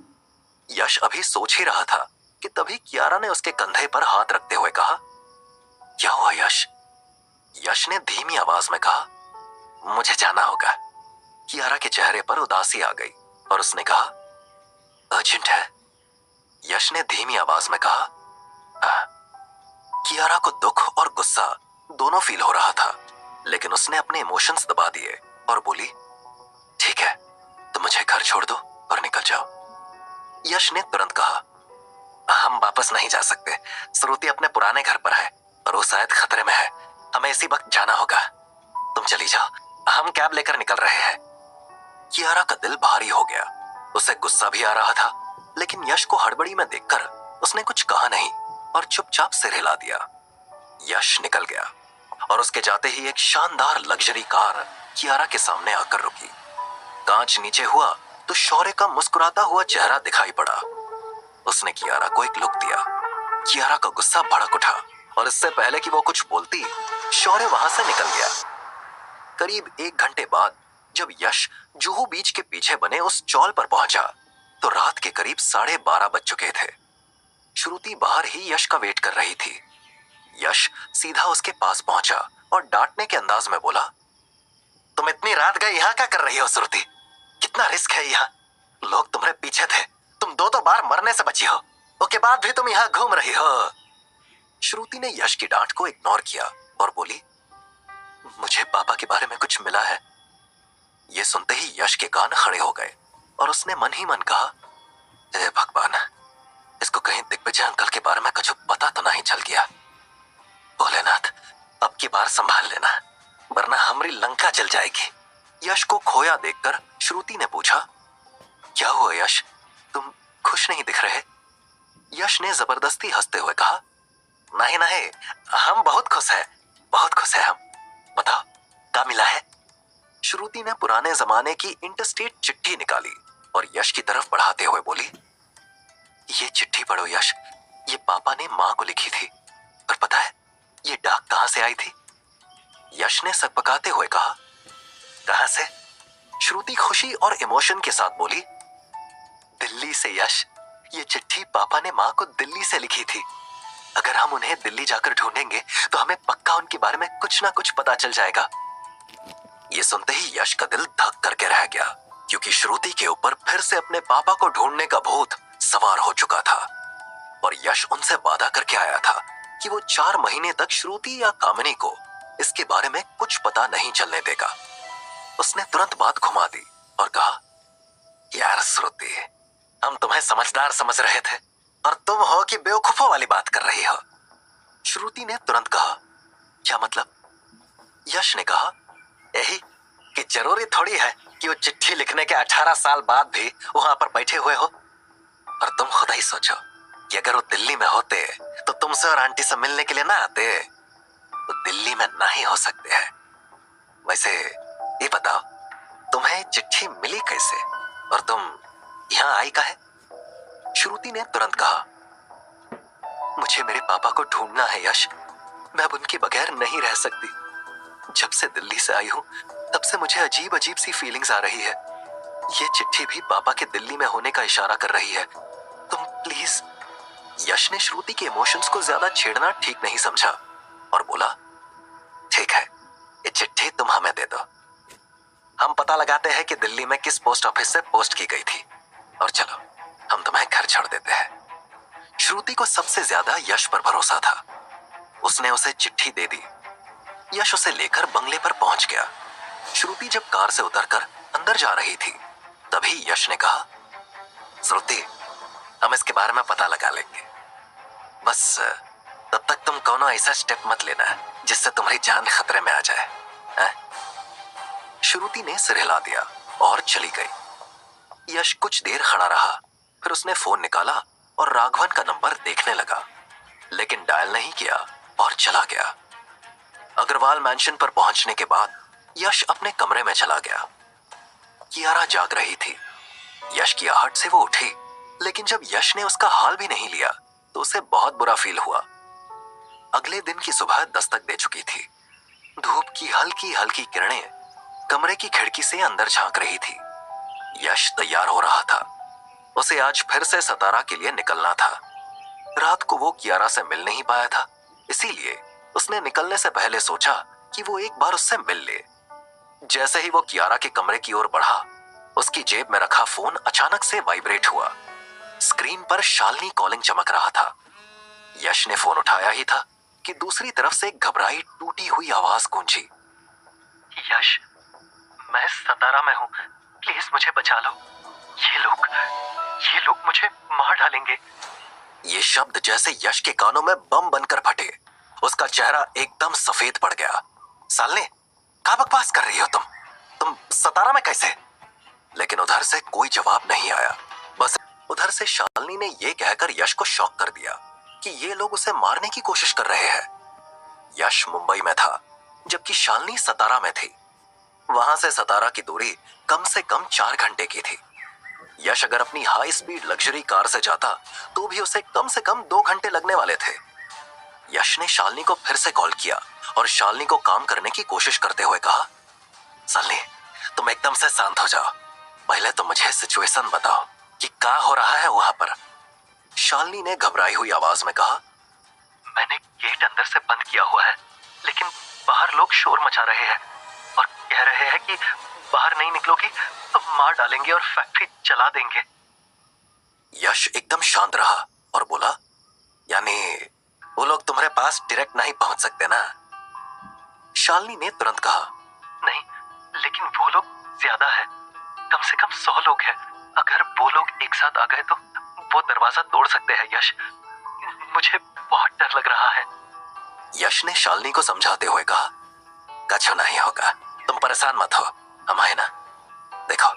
A: यश अभी सोच ही रहा था कि तभी कियारा ने उसके कंधे पर हाथ रखते हुए कहा, क्या हुआ यश? यश ने धीमी आवाज में कहा, मुझे जाना होगा। कियारा के चेहरे पर उदासी आ गई और उसने कहा, अर्जेंट है? यश ने धीमी आवाज में कहा, कियारा को दुख और गुस्सा दोनों फील हो रहा था, लेकिन उसने अपने इमोशंस दबा दिए और बोली, ठीक है तो मुझे घर छोड़ दो और निकल जाओ। यश ने तुरंत कहा, हम वापस नहीं जा सकते, श्रुति अपने पुराने घर पर है और वो शायद खतरे में है, हमें इसी वक्त जाना होगा। तुम चली जाओ, हम कैब लेकर निकल रहे हैं। कियारा का दिल भारी हो गया। उसे गुस्सा भी आ रहा था, लेकिन यश को हड़बड़ी में देखकर उसने कुछ कहा नहीं और चुपचाप सिर हिला दिया। यश निकल गया और उसके जाते ही एक शानदार लग्जरी कार कियारा के सामने आकर रुकी। कांच नीचे हुआ तो शौर्य का मुस्कुराता हुआ चेहरा दिखाई पड़ा। उसने कियारा को एक लुक दिया। कियारा का गुस्सा भड़क उठा और इससे पहले कि वो कुछ बोलती, शौर्य वहां से निकल गया। करीब 1 घंटे बाद जब यश जुहू बीच के पीछे बने उस चौल पर पहुंचा तो रात के करीब 12:30 बज चुके थे। श्रुति बाहर ही यश का वेट कर रही थी। यश सीधा उसके पास पहुंचा और डांटने के अंदाज में बोला, तुम इतनी रात गए यहाँ क्या कर रही हो श्रुति? कितना रिस्क है यहाँ, लोग तुम्हारे पीछे थे, तुम 2 बार मरने से बची हो, उसके बाद भी तुम यहाँ घूम रही हो। श्रुति ने यश की डांट को इग्नोर किया और बोली, मुझे पापा के बारे में कुछ मिला है। ये सुनते ही यश के कान खड़े हो गए और उसने मन ही मन कहा, हे भगवान, इसको कहीं दिग्विजय अंकल के बारे में कुछ पता तो नहीं चल गया। भोलेनाथ, अब की बार संभाल लेना, वरना हमारी लंका जल जाएगी। यश को खोया देखकर श्रुति ने पूछा, क्या हुआ यश, तुम खुश नहीं दिख रहे? यश ने जबरदस्ती हंसते हुए कहा, नहीं नहीं, हम बहुत खुश हैं, बहुत खुश हैं हम। बताओ क्या मिला है? श्रुति ने पुराने जमाने की इंटरस्टेट चिट्ठी निकाली और यश की तरफ बढ़ाते हुए बोली, ये चिट्ठी पढ़ो यश, ये पापा ने माँ को लिखी थी। और पता है ये डाक कहां से आई थी? यश ने सकपकाते हुए कहा, कहां से? श्रुति खुशी और इमोशन के साथ बोली, दिल्ली से यश, ये चिट्ठी पापा ने माँ को दिल्ली से लिखी थी। अगर हम उन्हें दिल्ली जाकर ढूंढेंगे तो हमें पक्का उनके बारे में कुछ ना कुछ पता चल जाएगा। ये सुनते ही यश का दिल धक करके रह गया, क्योंकि श्रुति के ऊपर फिर से अपने पापा को ढूंढने का भूत सवार हो चुका था। और यश उनसे वादा करके आया था कि वो 4 महीने तक श्रुति या कामिनी को इसके बारे में कुछ पता नहीं चलने देगा। उसने तुरंत बात घुमा दी और कहा, यार श्रुति, हम तुम्हें समझदार समझ रहे थे और तुम हो कि बेवकूफों वाली बात कर रही हो। श्रुति ने तुरंत कहा, क्या मतलब? यश ने कहा, यही कि जरूरी थोड़ी है कि वो चिट्ठी लिखने के 18 साल बाद भी वहां पर बैठे हुए हो। और तुम खुद ही सोचो कि अगर वो दिल्ली में होते तो तुमसे और आंटी से मिलने के लिए ना आते, तो दिल्ली में ना ही हो सकते हैं। वैसे ये बताओ, तुम्हें चिट्ठी मिली कैसे और तुम यहाँ आई काहे? श्रुति ने तुरंत कहा, मुझे मेरे पापा को ढूंढना है यश, मैं अब उनके बगैर नहीं रह सकती। जब से दिल्ली से आई हूँ तब से मुझे अजीब अजीब सी फीलिंग्स आ रही है। ये चिट्ठी भी पापा के दिल्ली में होने का इशारा कर रही है। तुम प्लीज। यश ने श्रुति के इमोशंस को ज्यादा छेड़ना ठीक नहीं समझा और बोला, ठीक है, ये चिट्ठी तुम हमें दे दो। हम पता लगाते हैं कि दिल्ली में किस पोस्ट ऑफिस से पोस्ट की गई थी, और चलो हम तुम्हें घर छोड़ देते हैं। श्रुति को सबसे ज्यादा यश पर भरोसा था। उसने उसे चिट्ठी दे दी। यश उसे लेकर बंगले पर पहुंच गया। श्रुति जब कार से उतरकर अंदर जा रही थी तभी यश ने कहा, श्रुति, हम इसके बारे में पता लगा लेंगे, बस तब तक तुम कोनो ऐसा स्टेप मत लेना जिससे तुम्हारी जान खतरे में आ जाए। श्रुति ने सिर हिला दिया और चली गई। यश कुछ देर खड़ा रहा, फिर उसने फोन निकाला और राघवन का नंबर देखने लगा, लेकिन डायल नहीं किया और चला गया। अग्रवाल मैंशन पर पहुंचने के बाद यश अपने कमरे में चला गया। कियारा जाग रही थी। यश की आहट से वो उठी, लेकिन जब यश ने उसका हाल भी नहीं लिया तो उसे बहुत बुरा फील हुआ। अगले दिन की सुबह दस्तक दे चुकी थी। धूप की हल्की हल्की किरणें कमरे की खिड़की से अंदर झांक रही थी। यश तैयार हो रहा था। उसे आज फिर से सतारा के लिए निकलना था। रात को वो कियारा से मिल नहीं पाया था, इसीलिए उसने निकलने से पहले सोचा कि वो एक बार उससे मिल ले। जैसे ही वो कियारा के कमरे की ओर बढ़ा, उसकी जेब में रखा फोन अचानक से वाइब्रेट हुआ। स्क्रीन पर शालिनी कॉलिंग चमक रहा था। यश ने फोन उठाया ही था कि दूसरी तरफ से घबराई टूटी हुई आवाज गूंजी, यश, मैं सतारा में हूँ, प्लीज मुझे बचा लो। ये लोग मुझे मार डालेंगे। ये शब्द जैसे यश के कानों में बम बनकर फटे। उसका चेहरा एकदम सफेद पड़ गया। सालनी, क्या बकवास कर रही हो तुम सतारा में कैसे? लेकिन उधर से कोई जवाब नहीं आया। बस उधर से शालिनी ने यह कहकर यश को शॉक कर दिया कि ये लोग उसे मारने की कोशिश कर रहे हैं। यश मुंबई में था, जबकि शालिनी सतारा में थी। वहां से सतारा की दूरी कम से कम 4 घंटे की थी। यश अगर अपनी हाई स्पीड लग्जरी कार से जाता तो भी उसे कम से कम 2 घंटे लगने वाले थे। यश ने शालिनी को फिर से कॉल किया और शालिनी को काम करने की कोशिश करते हुए कहा, शालिनी, तुम एकदम से शांत हो जाओ। पहले तो मुझे सिचुएशन बताओ कि क्या हो रहा है वहां पर। शालिनी ने घबराई हुई आवाज में कहा, मैंने गेट अंदर से बंद किया हुआ है, लेकिन बाहर लोग शोर मचा रहे हैं और कह रहे हैं कि बाहर नहीं निकलोगी तो मार डालेंगे और फैक्ट्री जला देंगे। यश एकदम शांत रहा और बोला, यानी वो लोग तुम्हारे पास डायरेक्ट नहीं पहुंच सकते ना? शालिनी ने तुरंत कहा, नहीं, लेकिन वो लोग ज्यादा है, कम से कम 100 लोग हैं। अगर वो लोग एक साथ आ गए तो वो दरवाजा तोड़ सकते हैं। यश, मुझे बहुत डर लग रहा है। यश ने शालिनी को समझाते हुए कहा, कुछ नहीं होगा, तुम परेशान मत हो, हम है ना। देखो,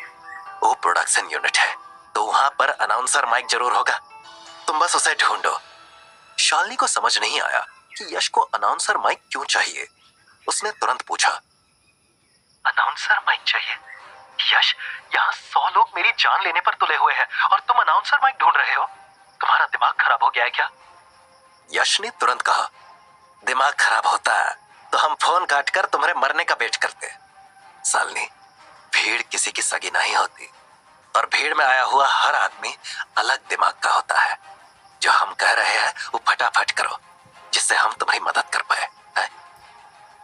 A: वो प्रोडक्शन यूनिट है तो वहां पर अनाउंसर माइक जरूर होगा, तुम बस उसे ढूंढो। शालिनी को समझ नहीं आया कि यश को अनाउंसर माइक क्यों चाहिए। उसने तुरंत पूछा,
C: अनाउंसर माइक चाहिए? यश, यहाँ 100 लोग मेरी जान लेने पर तुले हुए हैं और तुम अनाउंसर माइक ढूंढ रहे हो? तुम्हारा दिमाग खराब हो गया है क्या?
A: यश ने तुरंत कहा, दिमाग खराब होता तो हम फोन काटकर तुम्हारे मरने का वेट करते। सालनी, भीड़ किसी की सगी नहीं होती और भीड़ में आया हुआ हर आदमी अलग दिमाग का होता है। जो हम कह रहे हैं वो फटाफट करो जिससे हम तुम्हारी मदद कर पाए।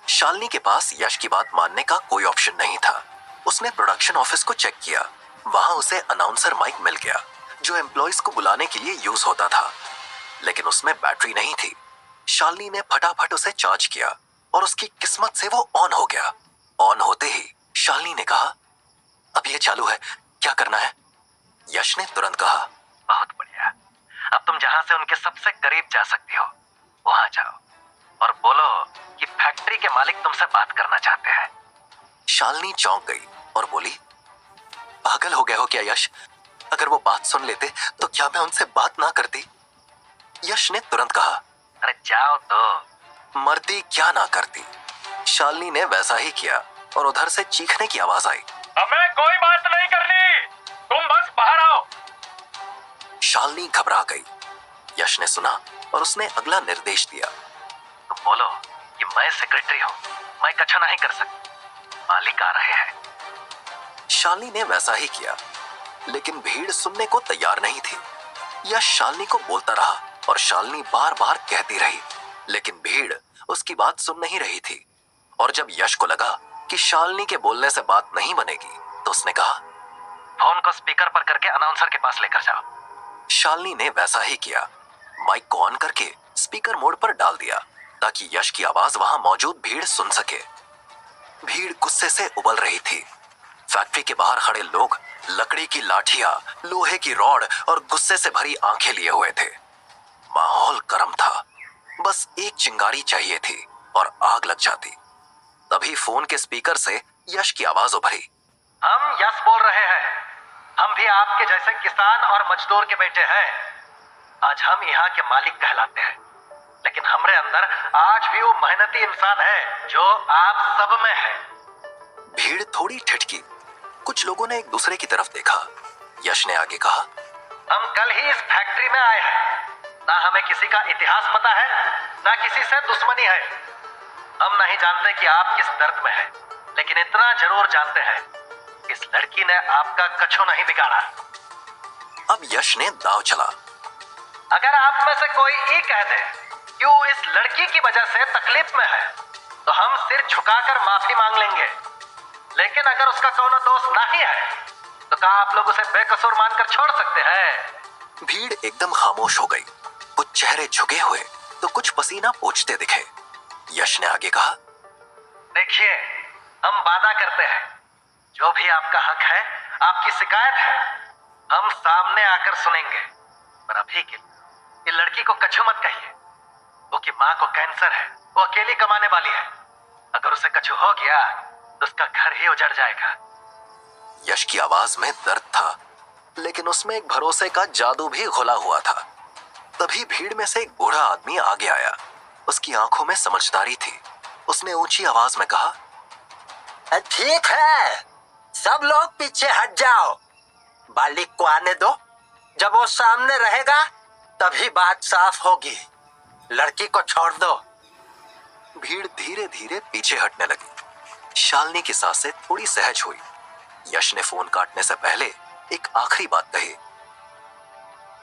A: शालिनी के पास यश की बात मानने का कोई ऑप्शन नहीं था। उसने प्रोडक्शन ऑफिस को चेक किया। वहां उसे अनाउंसर माइक मिल गया जो एम्प्लॉइज को बुलाने के लिए यूज होता था, लेकिन उसमें बैटरी नहीं थी। शालिनी ने फटाफट उसे चार्ज किया और उसकी किस्मत से वो ऑन हो गया। ऑन होते ही शालिनी ने कहा, अब ये चालू है, क्या करना है? यश ने तुरंत कहा,
C: बहुत बढ़िया। अब तुम जहां से उनके सबसे करीब जा सकती हो वहां जाओ और बोलो कि फैक्ट्री के मालिक तुमसे बात करना चाहते हैं।
A: शालिनी चौंक गई और बोली, पागल हो गए हो क्या यश? अगर वो बात सुन लेते तो क्या मैं उनसे बात ना करती? यश ने तुरंत कहा,
C: अरे जाओ तो।
A: मरती क्या ना करती। शालिनी ने वैसा ही किया और उधर से चीखने की आवाज आई,
B: हमें कोई बात नहीं करनी, तुम बस बाहर आओ।
A: शालिनी घबरा गई। यश ने सुना और उसने अगला निर्देश दिया,
C: तुम बोलो कि मैं सेक्रेटरी हूँ, मैं कच्छा नहीं कर सकती, मालिक आ रहे हैं।
A: शालिनी ने वैसा ही किया, लेकिन भीड़ सुनने को तैयार नहीं थी। यश शालिनी को बोलता रहा और शालिनी बार बार कहती रही, लेकिन भीड़ उसकी बात सुन नहीं रही थी। और जब यश को लगा कि शालिनी के बोलने से बात नहीं बनेगी तो उसने कहा,
C: फोन को स्पीकर पर करके अनाउंसर के पास लेकर जाओ।
A: शालिनी ने वैसा ही किया। माइक को ऑन करके स्पीकर मोड पर डाल दिया ताकि यश की आवाज वहां मौजूद भीड़ सुन सके। भीड़ गुस्से से उबल रही थी। फैक्ट्री के बाहर खड़े लोग लकड़ी की लाठियां, लोहे की रॉड और गुस्से से भरी आंखें लिए हुए थे। माहौल गर्म था, बस एक चिंगारी चाहिए थी और आग लग जाती। तभी फोन के स्पीकर से यश की आवाज उभरी,
C: हम यश बोल रहे हैं। हम भी आपके जैसे किसान और मजदूर के बेटे हैं। आज हम यहाँ के मालिक कहलाते हैं, लेकिन हमरे अंदर आज भी वो मेहनती इंसान है जो आप सब में है।
A: भीड़ थोड़ी ठिठकी। कुछ लोगों ने एक दूसरे की तरफ देखा। यश ने आगे कहा,
C: हम कल ही इस फैक्ट्री में आए हैं। ना हमें किसी का इतिहास पता है, ना किसी से दुश्मनी है। हम नहीं जानते कि आप किस दर्द में हैं, लेकिन इतना जरूर जानते हैं, इस लड़की ने आपका कछु नहीं बिगाड़ा।
A: अब यश ने दाव चला।
C: अगर आप में से कोई ये कह दे कि वो इस लड़की की वजह से तकलीफ में है, तो हम सिर झुकाकर माफी मांग लेंगे। लेकिन अगर उसका कोनो दोष नहीं है, तो क्या आप लोग उसे बेकसूर मानकर छोड़ सकते हैं?
A: भीड़ एकदम खामोश हो गई। कुछ चेहरे झुके हुए तो कुछ पसीना पोंछते दिखे। यश ने आगे कहा,
C: देखिए, हम वादा करते हैं, जो भी आपका हक है, आपकी शिकायत है, हम सामने आकर सुनेंगे। पर अभी के लिए ये लड़की को कछु मत कहिए। वो की माँ को कैंसर है, वो अकेली कमाने वाली है। अगर उसे कछु हो गया तो उसका घर ही उजड़ जाएगा।
A: यश की आवाज में दर्द था, लेकिन उसमें एक भरोसे का जादू भी घुला हुआ था। तभी भीड़ में से एक बूढ़ा आदमी आगे आया। उसकी आंखों में समझदारी थी। उसने ऊंची आवाज में कहा,
D: ठीक है, सब लोग पीछे हट जाओ, मालिक को आने दो। जब वो सामने रहेगा तभी बात साफ होगी। लड़की को छोड़ दो।
A: भीड़ धीरे धीरे पीछे हटने लगी। शालिनी की सांसें थोड़ी सहज हुई। यश ने फोन काटने से पहले एक आखिरी बात कही,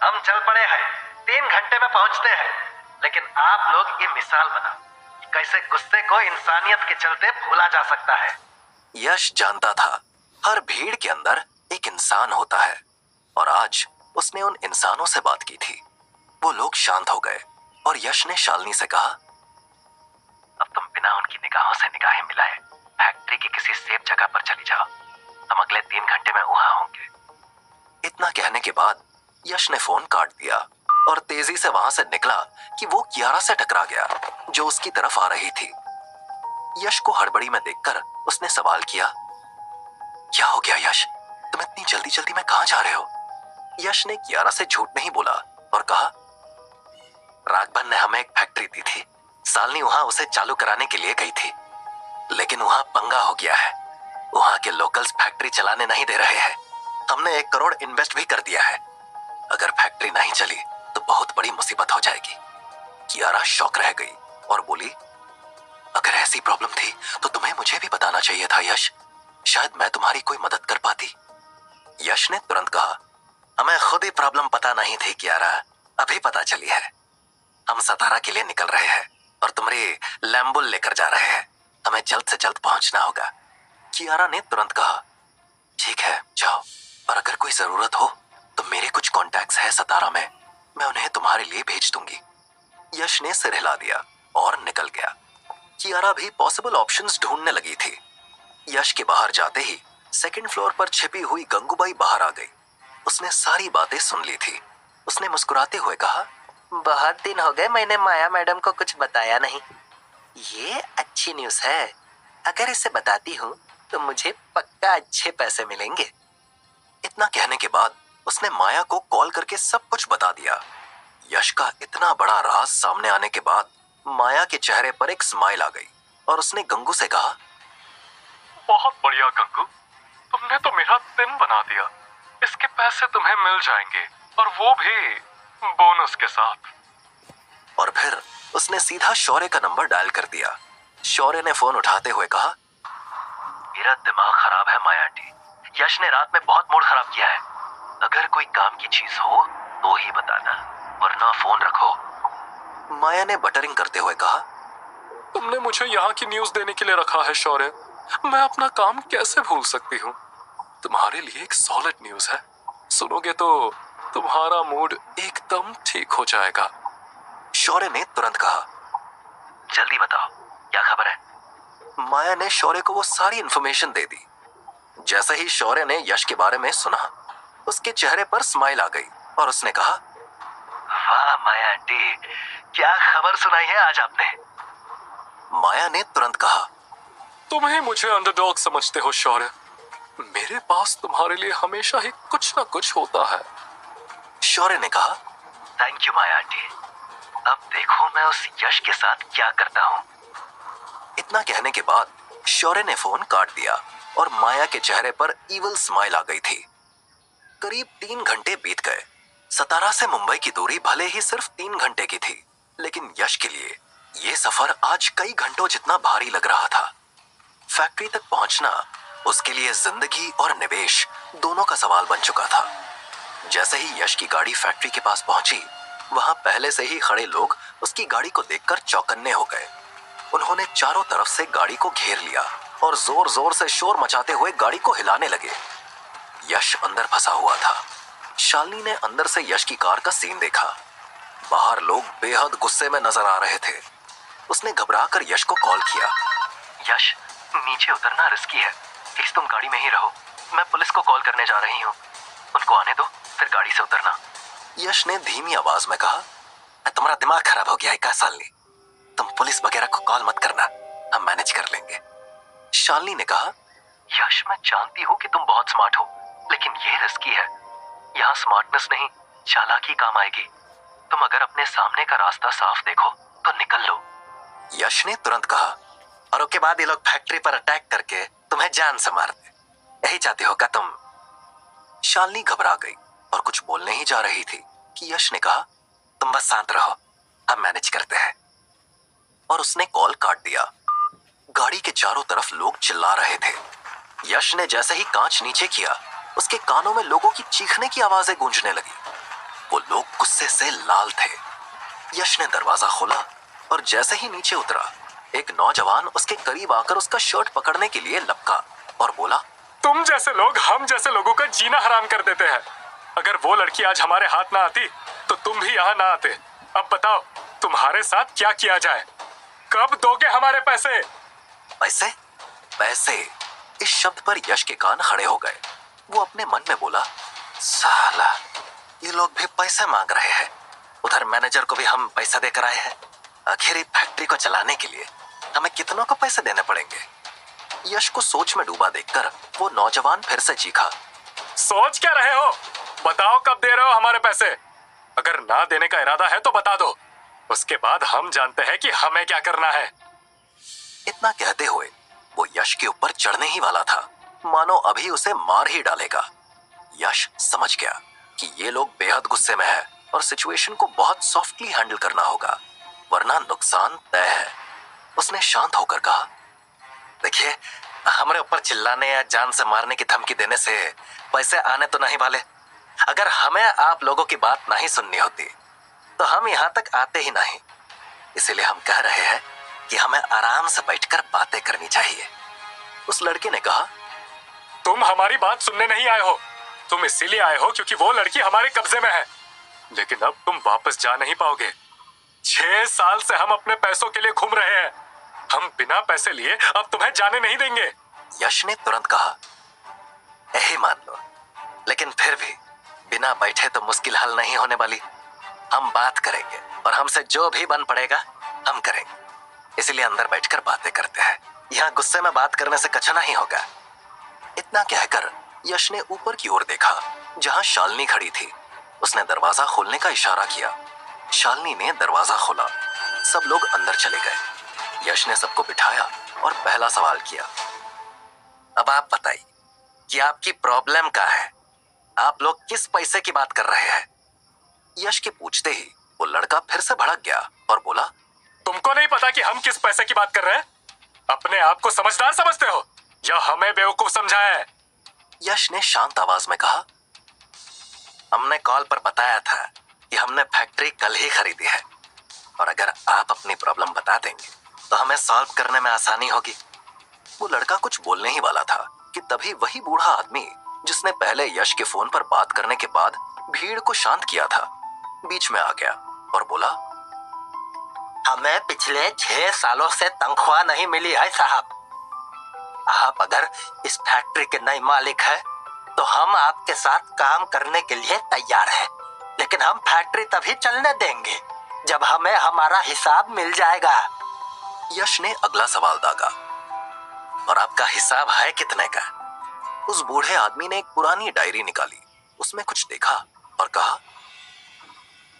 C: हम चल पड़े हैं, 3 घंटे में पहुंचते हैं। लेकिन आप लोग ये मिसाल बनाओ कि कैसे गुस्से को इंसानियत के चलते भूला जा सकता है।
A: यश जानता था हर भीड़ के अंदर एक इंसान होता है और आज उसने उन इंसानों से बात की थी। वो लोग शांत हो गए और यश ने शालिनी से कहा,
C: अब तुम बिना उनकी निगाहों से निगाहें मिलाए फैक्ट्री की किसी सेफ जगह पर चली जाओ। हम अगले 3 घंटे में वहां होंगे।
A: इतना कहने के बाद यश ने फोन काट दिया और तेजी से वहां से निकला कि वो कियारा से टकरा गया जो उसकी तरफ आ रही थी। यश को हड़बड़ी में देखकर उसने सवाल किया, क्या हो गया यश? तुम इतनी जल्दी जल्दी में कहां जा रहे हो? यश ने कियारा से झूठ नहीं बोला और कहा, राघवन ने हमें एक फैक्ट्री दी थी। शालिनी वहां उसे चालू कराने के लिए गई थी। लेकिन वहां पंगा हो गया है। वहां के लोकल्स फैक्ट्री चलाने नहीं दे रहे हैं। हमने 1 करोड़ इन्वेस्ट भी कर दिया है। अगर फैक्ट्री नहीं चली तो बहुत बड़ी मुसीबत हो जाएगी। कियारा शॉक रह गई और बोली, अगर ऐसी प्रॉब्लम थी तो तुम्हें मुझे भी बताना चाहिए था यश। शायद मैं तुम्हारी कोई मदद कर पाती। यश ने तुरंत कहा, हमें खुद ही प्रॉब्लम पता नहीं थी कियारा, अभी पता चली है। हम सतारा के लिए निकल रहे हैं और तुम्हारी लैम्बुल लेकर जा रहे हैं। हमें जल्द से जल्द पहुंचना होगा। कियारा ने तुरंत कहा, ठीक है जाओ, और अगर कोई जरूरत हो तो मेरे कुछ कॉन्टैक्ट्स हैं सतारा में, मैं उन्हें तुम्हारे लिए भेज दूंगी। यश ने सिर हिला दिया और निकल गया। कियारा भी पॉसिबल ऑप्शंस ढूंढने लगी थी। यश के बाहर जाते ही 2nd फ्लोर पर छिपी हुई गंगूबाई बाहर आ गई। उसने सारी बातें सुन ली थी। उसने मुस्कुराते हुए कहा, बहुत दिन हो गए मैंने माया मैडम को कुछ बताया नहीं। ये अच्छी न्यूज़ है। अगर इसे बताती हूँ तो मुझे पक्का अच्छे पैसे मिलेंगे। इतना कहने के बाद उसने माया को कॉल करके सब कुछ बता दिया। यश का इतना बड़ा राज सामने आने के बाद माया के चेहरे पर एक स्माइल आ गई और उसने गंगू से कहा,
B: बहुत बढ़िया गंगू, तुमने तो मेरा दिन बना दिया। इसके पैसे तुम्हें मिल जाएंगे, और वो भी बोनस के साथ।
A: और फिर उसने सीधा शौर्य का नंबर डायल कर दिया। शौर्य ने फोन उठाते हुए कहा,
C: मेरा दिमाग खराब है माया आंटी। यश ने रात में बहुत मूड खराब किया है। अगर कोई काम की चीज हो तो ही बताना, वरना फोन रखो।
A: माया ने बटरिंग करते हुए कहा,
B: तुमने मुझे यहाँ की न्यूज देने के लिए रखा है शौर्य। मैं अपना काम कैसे भूल सकती हूँ। तुम्हारे लिए एक सॉलिड न्यूज है। सुनोगे तो तुम्हारा मूड एकदम ठीक हो जाएगा।
A: शौर्य ने तुरंत कहा,
C: जल्दी बताओ, क्या खबर है?
A: माया ने शौर्य को वो सारी इंफॉर्मेशन दे दी। जैसे ही शौर्य ने यश के बारे में सुना, उसके चेहरे पर स्माइल आ गई और उसने कहा,
C: वाह माया आंटी, क्या खबर सुनाई है आज आपने?
A: माया ने तुरंत कहा,
B: तुम्हें मुझे अंडरडॉग समझते हो शौर्य। मेरे पास तुम्हारे लिए हमेशा ही कुछ ना कुछ होता है।
A: शौर्य ने कहा,
C: थैंक यू माया आंटी। अब देखो मैं उस यश के साथ क्या करता हूँ।
A: इतना कहने के बाद शौर्य ने फोन काट दिया और माया के चेहरे पर इविल स्माइल आ गई थी। करीब 3 घंटे बीत गए। सतारा से मुंबई की दूरी भले ही सिर्फ 3 घंटे की थी, लेकिन यश के लिए ये सफर आज कई घंटों जितना भारी लग रहा था। फैक्ट्री तक पहुंचना उसके लिए जिंदगी और निवेश दोनों का सवाल बन चुका था। जैसे ही यश की गाड़ी फैक्ट्री के पास पहुंची, वहां पहले से ही खड़े लोग उसकी गाड़ी को देखकर चौकन्ने हो गए। उन्होंने चारों तरफ से गाड़ी को घेर लिया और जोर जोर से शोर मचाते हुए गाड़ी को हिलाने लगे। यश अंदर फंसा हुआ था। शालिनी ने अंदर से यश की कार का सीन देखा। बाहर लोग बेहद गुस्से में नजर आ रहे थे। उसने घबराकर यश को कॉल किया।
C: यश, नीचे उतरना रिस्की है, प्लीज तुम गाड़ी में ही रहो। मैं पुलिस को कॉल करने जा रही हूँ। उनको आने दो, फिर गाड़ी से उतरना।
A: यश ने धीमी आवाज में कहा, तुम्हारा दिमाग खराब हो गया है क्या शालिनी? तुम पुलिस वगैरह को कॉल मत करना, हम मैनेज कर लेंगे। शालिनी ने कहा,
C: यश मैं जानती हूँ कि तुम बहुत स्मार्ट हो, लेकिन ये रिस्की है। यहाँ स्मार्टनेस नहीं, चालाकी काम आएगी। तुम अगर अपने सामने का रास्ता साफ देखो तो निकल लो।
A: यश ने तुरंत कहा, और उसके बाद ये लोग फैक्ट्री पर अटैक करके तुम्हें जान से मार दे, यही चाहती हो क्या तुम? शालिनी घबरा गई और कुछ बोलने ही जा रही थी कि यश ने कहा, तुम बस शांत रहो, हम मैनेज करते हैं। और उसने कॉल काट दिया। गाड़ी के चारों तरफ लोग चिल्ला रहे थे। यश ने जैसे ही कांच नीचे किया, उसके कानों में लोगों की चीखने की आवाजें गूंजने लगी। वो लोग गुस्से से लाल थे। यश ने दरवाजा खोला और जैसे ही नीचे उतरा, एक नौजवान उसके करीब आकर उसका शर्ट पकड़ने के लिए लपका और बोला,
B: तुम जैसे लोग हम जैसे लोगों का जीना हराम कर देते हैं। अगर वो लड़की आज हमारे हाथ ना आती तो तुम भी यहाँ ना आते। अब बताओ तुम्हारे साथ क्या किया जाए? कब दोगे हमारे पैसे?
A: पैसे? पैसे? इस शब्द पर यश के कान खड़े हो गए। वो अपने मन में बोला, साला ये लोग भी पैसे मांग रहे हैं। उधर मैनेजर को भी हम पैसा देकर आए हैं। आखिर फैक्ट्री को चलाने के लिए हमें कितनों को पैसे देने पड़ेंगे? यश को सोच में डूबा देखकर वो नौजवान फिर से चीखा,
B: सोच क्या रहे हो? बताओ कब दे रहे हो हमारे पैसे? अगर ना देने का इरादा है तो बता दो, उसके बाद हम जानते हैं कि हमें क्या करना है।
A: इतना कहते हुए वो यश के ऊपर चढ़ने ही वाला था, मानो अभी उसे मार ही डालेगा। यश समझ गया कि ये लोग बेहद गुस्से में है और सिचुएशन को बहुत सॉफ्टली हैंडल करना होगा, वरना नुकसान तय है। उसने शांत होकर कहा, देखिए, हमारे ऊपर चिल्लाने या जान से मारने की धमकी देने से पैसे आने तो नहीं वाले। अगर हमें आप लोगों की बात नहीं सुननी होती तो हम यहाँ तक आते ही नहीं। इसीलिए हम कह रहे हैं कि हमें आराम से बैठकर बातें करनी चाहिए। उस लड़के ने कहा,
B: तुम हमारी बात सुनने नहीं आए हो, तुम इसीलिए आए हो क्योंकि वो लड़की हमारे कब्जे में है। लेकिन अब तुम वापस जा नहीं पाओगे। 6 साल से हम अपने पैसों के लिए घूम रहे हैं। हम बिना पैसे लिए अब तुम्हें जाने नहीं देंगे।
A: यश ने तुरंत कहा, यही मान लो, लेकिन फिर भी बिना बैठे तो मुश्किल हल नहीं होने वाली। हम बात करेंगे और हमसे जो भी बन पड़ेगा हम करेंगे। इसलिए अंदर बैठकर बातें करते हैं। यहाँ गुस्से में बात करने से कुछ नहीं होगा। इतना कहकर यश ने ऊपर की ओर देखा, जहां शालिनी खड़ी थी। उसने दरवाजा खोलने का इशारा किया। शालिनी ने दरवाजा खोला। सब लोग अंदर चले गए। यश ने सबको बिठाया और पहला सवाल किया, अब आप बताइए कि आपकी प्रॉब्लम क्या है? आप लोग किस पैसे की बात कर रहे हैं? यश के पूछते ही वो लड़का फिर से भड़क गया और बोला,
B: तुमको नहीं पता कि हम किस पैसे की बात कर रहे हैं? अपने आप को समझदार समझते हो या हमें बेवकूफ समझा है?
A: यश ने शांत आवाज में कहा, हमने कॉल पर बताया था कि हमने फैक्ट्री कल ही खरीदी है और अगर आप अपनी प्रॉब्लम बता देंगे तो हमें सॉल्व करने में आसानी होगी। वो लड़का कुछ बोलने ही वाला था कि तभी वही बूढ़ा आदमी जिसने पहले यश के फोन पर बात करने के बाद भीड़ को शांत किया था, बीच में आ गया और बोला,
D: हमें पिछले 6 सालों से तनख्वाह नहीं मिली है साहब। आप अगर इस फैक्ट्री के नए मालिक हैं तो हम आपके साथ काम करने के लिए तैयार हैं, लेकिन हम फैक्ट्री तभी चलने देंगे जब हमें हमारा हिसाब मिल जाएगा।
A: यश ने अगला सवाल दागा, और आपका हिसाब है कितने का? उस बूढ़े आदमी ने एक पुरानी डायरी निकाली, उसमें कुछ देखा और कहा,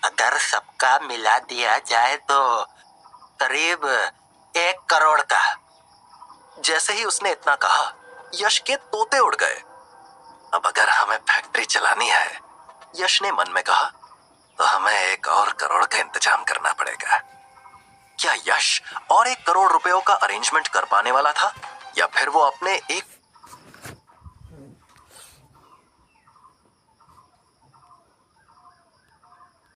D: अगर सबका मिला दिया जाए तो करीब 1 करोड़ का।
A: जैसे ही उसने इतना कहा, यश के तोते उड़ गए। अब अगर हमें फैक्ट्री चलानी है, यश ने मन में कहा, तो हमें 1 और करोड़ का इंतजाम करना पड़ेगा। क्या यश और 1 करोड़ रुपयों का अरेंजमेंट कर पाने वाला था, या फिर वो अपने 1